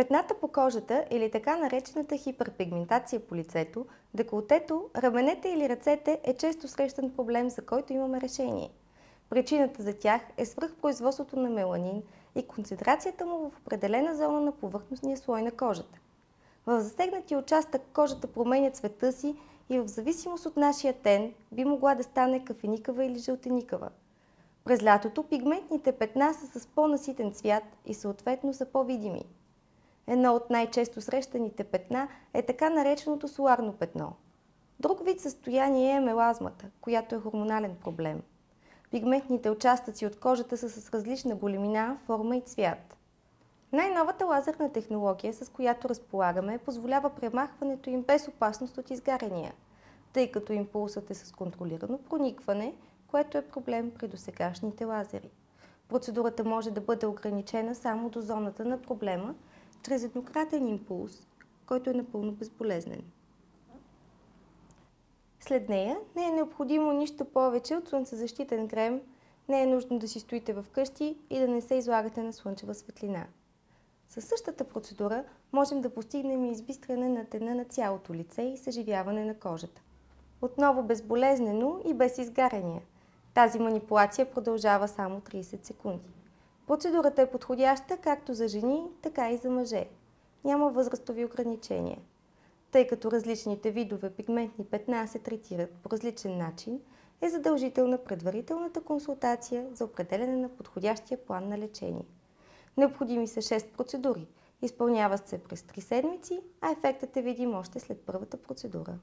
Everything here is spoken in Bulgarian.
Петната по кожата или така наречената хиперпигментация по лицето, деколтето, раменете или ръцете е често срещан проблем, за който имаме решение. Причината за тях е свръхпроизводството на меланин и концентрацията му в определена зона на повърхностния слой на кожата. В засегнатия участък кожата променя цвета си и в зависимост от нашия тен би могла да стане кафеникава или жълтеникава. През лятото пигментните петна са с по-наситен цвят и съответно са по-видими. Едно от най-често срещаните петна е така нареченото соларно петно. Друг вид състояние е мелазмата, която е хормонален проблем. Пигментните участъци от кожата са с различна големина, форма и цвят. Най-новата лазерна технология, с която разполагаме, позволява премахването им без опасност от изгаряния, тъй като импулсът е с контролирано проникване, което е проблем при досегашните лазери. Процедурата може да бъде ограничена само до зоната на проблема, чрез еднократен импулс, който е напълно безболезнен. След нея не е необходимо нищо повече от слънцезащитен крем, не е нужно да си стоите вкъщи и да не се излагате на слънчева светлина. Със същата процедура можем да постигнем и избистряне на тена на цялото лице и съживяване на кожата. Отново безболезнено и без изгаряния. Тази манипулация продължава само 30 секунди. Процедурата е подходяща както за жени, така и за мъже. Няма възрастови ограничения. Тъй като различните видове пигментни петна се третират по различен начин, е задължителна предварителната консултация за определяне на подходящия план на лечение. Необходими са 6 процедури. Изпълняват се през 3 седмици, а ефектът е видим още след първата процедура.